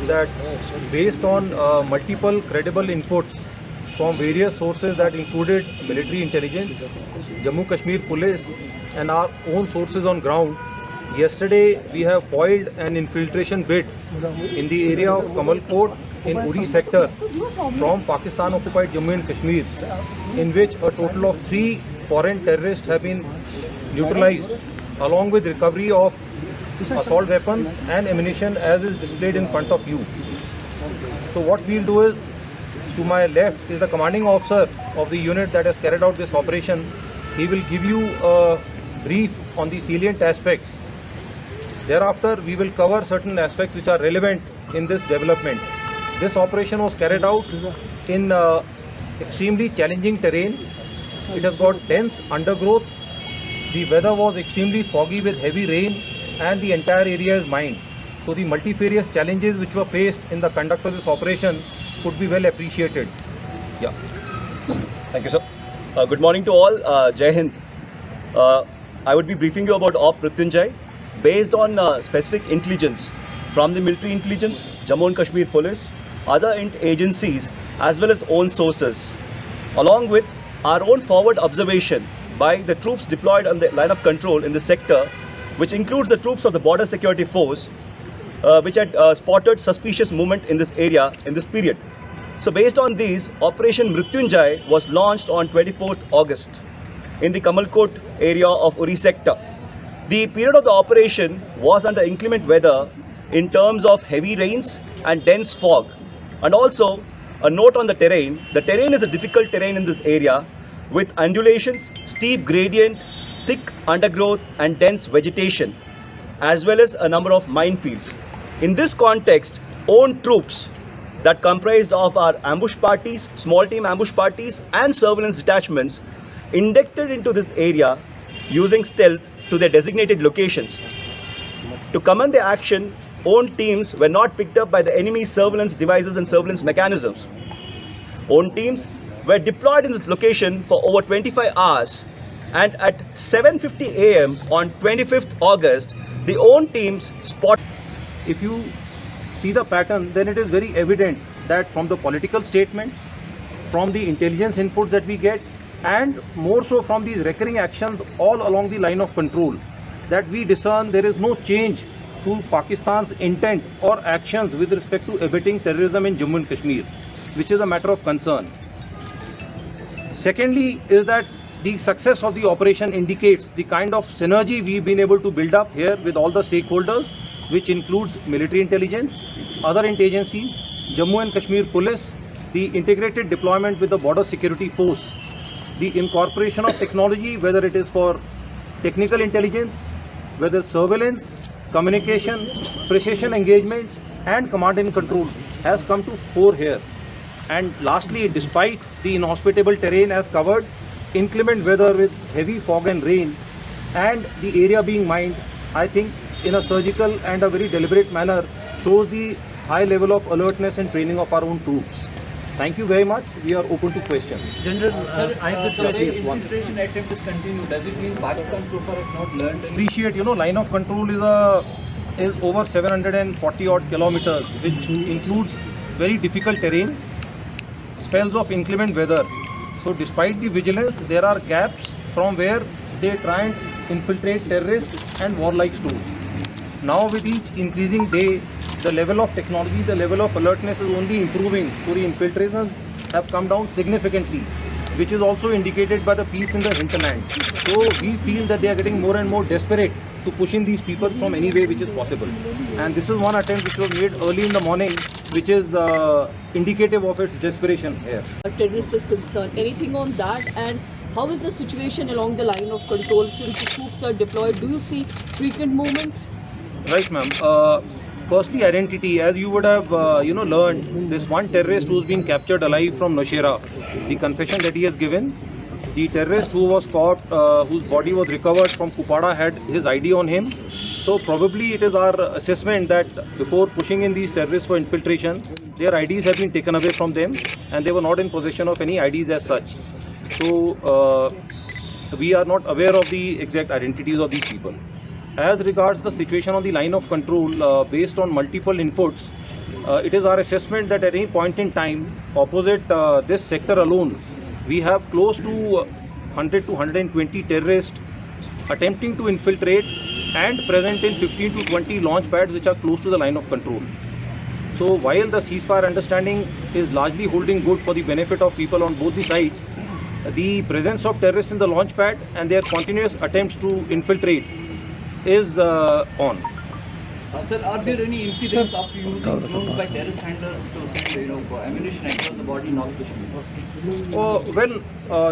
that based on multiple credible inputs from various sources that included military intelligence, Jammu Kashmir police and our own sources on ground, yesterday we have foiled an infiltration bid in the area of Kamalkot in Uri sector from Pakistan occupied Jammu and Kashmir, in which a total of 3 foreign terrorists have been neutralized, along with recovery of assault weapons and ammunition as is displayed in front of you. So what we'll do is, to my left is the commanding officer of the unit that has carried out this operation. He will give you a brief on the salient aspects. Thereafter, we will cover certain aspects which are relevant in this development. This operation was carried out in extremely challenging terrain. It has got dense undergrowth. The weather was extremely foggy with heavy rain, and the entire area is mined. So the multifarious challenges which were faced in the conduct of this operation could be well appreciated. Yeah. Thank you, sir. Good morning to all. Jai Hind. I would be briefing you about Op Mrityunjay based on specific intelligence from the military intelligence, Jammu and Kashmir police, other agencies as well as own sources, along with our own forward observation by the troops deployed on the line of control in the sector, which includes the troops of the Border Security Force, which had spotted suspicious movement in this area in this period. So based on these, Operation Mrityunjay was launched on 24th August in the Kamalkot area of Uri sector. The period of the operation was under inclement weather in terms of heavy rains and dense fog. And also, a note on the terrain. The terrain is a difficult terrain in this area with undulations, steep gradient, thick undergrowth and dense vegetation, as well as a number of minefields. In this context, own troops that comprised of our ambush parties, small team ambush parties and surveillance detachments inducted into this area using stealth to their designated locations. To commend the action, own teams were not picked up by the enemy's surveillance devices and surveillance mechanisms. Own teams were deployed in this location for over 25 hours, and at 7:50 a.m. on 25th August, the own teams spotted. If you see the pattern, then it is very evident that from the political statements, from the intelligence inputs that we get, and more so from these recurring actions all along the line of control, that we discern there is no change to Pakistan's intent or actions with respect to abetting terrorism in Jammu and Kashmir, which is a matter of concern. Secondly is that the success of the operation indicates the kind of synergy we've been able to build up here with all the stakeholders, which includes military intelligence, other agencies, Jammu and Kashmir police, the integrated deployment with the Border Security Force, the incorporation of technology, whether it is for technical intelligence, whether surveillance, communication, precision engagements and command and control has come to fore here. And lastly, despite the inhospitable terrain as covered, inclement weather with heavy fog and rain, and the area being mined, I think in a surgical and a very deliberate manner shows the high level of alertness and training of our own troops. Thank you very much. We are open to questions. General, I have this question. Infiltration attempt is continued. Does it mean Pakistan so far has not learned? Appreciate, line of control is over 740 odd kilometers, which includes very difficult terrain, spells of inclement weather. So despite the vigilance, there are gaps from where they try and infiltrate terrorists and warlike stores. Now with each increasing day, the level of technology, the level of alertness is only improving. So the infiltrations have come down significantly, which is also indicated by the peace in the hinterland. So we feel that they are getting more and more desperate to push in these people from any way which is possible. And this is one attempt which was made early in the morning, which is indicative of its desperation here. A terrorist is concerned. Anything on that? And how is the situation along the line of control since the troops are deployed? Do you see frequent movements? Right, ma'am. Firstly, identity. As you would have, learned, this one terrorist who's been captured alive from Nashera, the confession that he has given, the terrorist who was caught, whose body was recovered from Kupada, had his ID on him. So probably it is our assessment that before pushing in these terrorists for infiltration, their IDs have been taken away from them and they were not in possession of any IDs as such. So we are not aware of the exact identities of these people. As regards the situation on the line of control, based on multiple inputs, It is our assessment that at any point in time, opposite this sector alone, we have close to 100 to 120 terrorists attempting to infiltrate and present in 15 to 20 launch pads which are close to the line of control. So while the ceasefire understanding is largely holding good for the benefit of people on both the sides, the presence of terrorists in the launch pad and their continuous attempts to infiltrate is on. Sir, are there any incidents of using drones by terrorist handlers to send ammunition across the border in North Kashmir?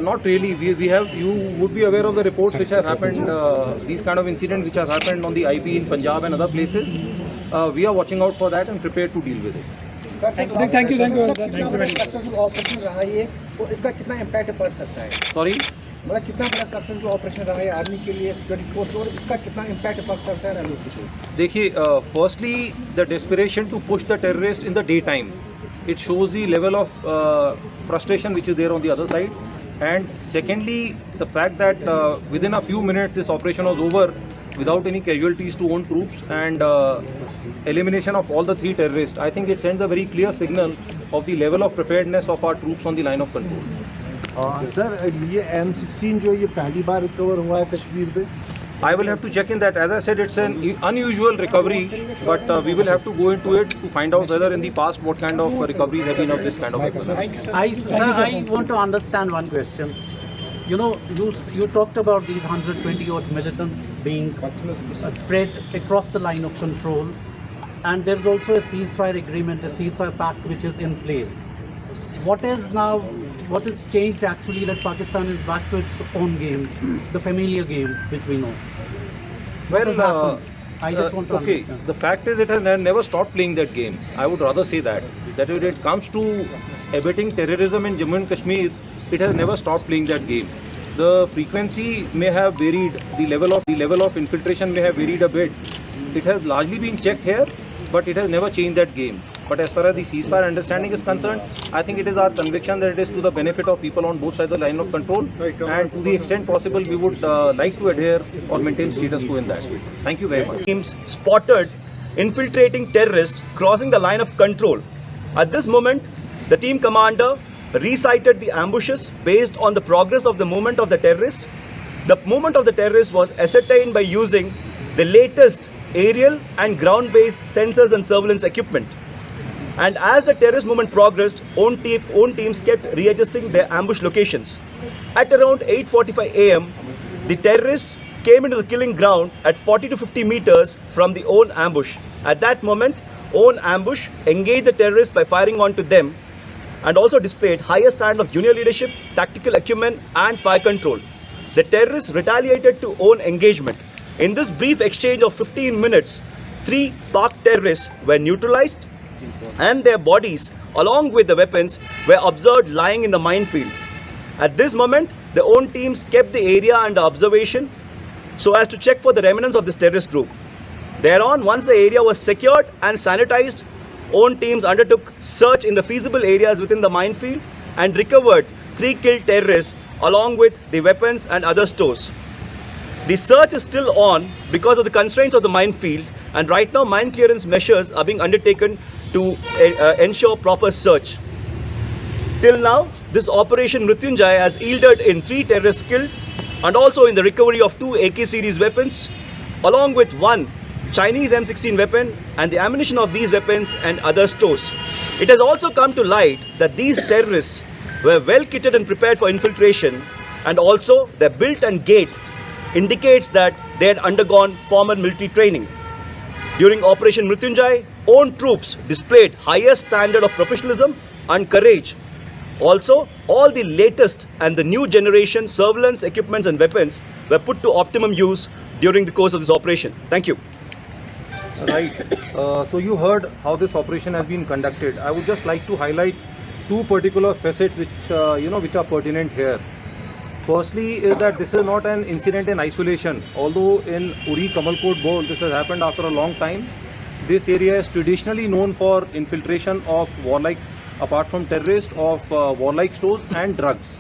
Not really. You would be aware of the reports which have happened, these kind of incidents which have happened on the IB in Punjab and other places. We are watching out for that and prepared to deal with it. Thank you operation रहा ये तो इसका कितना impact पड़ सकता है? Sorry? मतलब कितना बड़ा सक्सेसफुल ऑपरेशन रहा है आर्मी के लिए, सिक्योरिटी फोर्स और इसका कितना इम्पैक्ट पड़ सकता है एलओसी को? देखिए, firstly, the desperation to push the terrorist in the daytime, it shows the level of frustration which is there on the other side. And secondly, the fact that within a few minutes this operation was over without any casualties to own troops and elimination of all the 3 terrorists. I think it sends a very clear signal of the level of preparedness of our troops on the line of control. Sir ये M16 जो ये पहली बार recover हुआ है कश्मीर पे? I will have to check in that. As I said, it's an unusual recovery, but we will have to go into it to find out whether in the past what kind of recoveries have been of this kind of weapon. I want to understand one question. You know, you talked about these 120 odd militants being spread across the line of control, and there's also a ceasefire agreement, a ceasefire pact which is in place. What has changed actually that Pakistan is back to its own game, the familiar game which we know? What has happened? I just want to understand. The fact is it has never stopped playing that game. I would rather say that when it comes to abating terrorism in Jammu and Kashmir, it has never stopped playing that game. The frequency may have varied, the level of infiltration may have varied a bit. It has largely been checked here, but it has never changed that game. But as far as the ceasefire understanding is concerned, I think it is our conviction that it is to the benefit of people on both sides of the line of control, and to the extent possible we would like to adhere or maintain status quo in that. Thank you very much. Teams spotted infiltrating terrorists crossing the line of control. At this moment, the team commander recited the ambushes based on the progress of the movement of the terrorists. The movement of the terrorists was ascertained by using the latest aerial and ground-based sensors and surveillance equipment. And as the terrorist movement progressed, own teams kept readjusting their ambush locations. At around 8:45 AM, the terrorists came into the killing ground at 40 to 50 meters from the own ambush. At that moment, own ambush engaged the terrorists by firing onto them, and also displayed highest stand of junior leadership, tactical acumen and fire control. The terrorists retaliated to own engagement. In this brief exchange of 15 minutes, 3 Pak terrorists were neutralized, and their bodies along with the weapons were observed lying in the minefield. At this moment, the own teams kept the area under observation so as to check for the remnants of this terrorist group. Thereon, once the area was secured and sanitized, own teams undertook search in the feasible areas within the minefield and recovered 3 killed terrorists along with the weapons and other stores. The search is still on because of the constraints of the minefield, and right now mine clearance measures are being undertaken to ensure proper search. Till now, this Operation Mrityunjay has yielded in 3 terrorists killed and also in the recovery of 2 AK series weapons, along with 1 Chinese M16 weapon and the ammunition of these weapons and other stores. It has also come to light that these terrorists were well kitted and prepared for infiltration, and also their build and gait indicates that they had undergone formal military training. During Operation Mrityunjay, own troops displayed highest standard of professionalism and courage. Also, all the latest and the new generation surveillance equipments and weapons were put to optimum use during the course of this operation. Thank you. Right. So you heard how this operation has been conducted. I would just like to highlight 2 particular facets which which are pertinent here. Firstly is that this is not an incident in isolation. Although in Uri Kamalkot Bol this has happened after a long time, this area is traditionally known for infiltration of warlike, apart from terrorists, of warlike stores and drugs.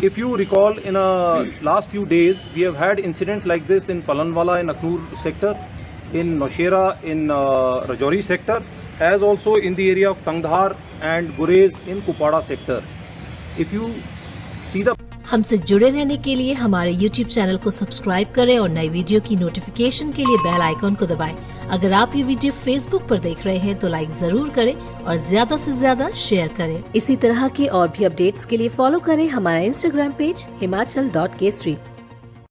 If you recall, in last few days, we have had incidents like this in Palanwala in Akhnoor sector, in Noshera in Rajouri sector, as also in the area of Tangdhar and Gurez in Kupada sector. If you see the हमसे जुड़े रहने के लिए हमारे YouTube channel को subscribe करें और नई वीडियो की नोटिफिकेशन के लिए बेल आइकॉन को दबाएं। अगर आप ये वीडियो Facebook पर देख रहे हैं तो लाइक जरूर करें और ज्यादा से ज्यादा शेयर करें। इसी तरह के और भी अपडेट्स के लिए फॉलो करें हमारा Instagram पेज himachal.k3।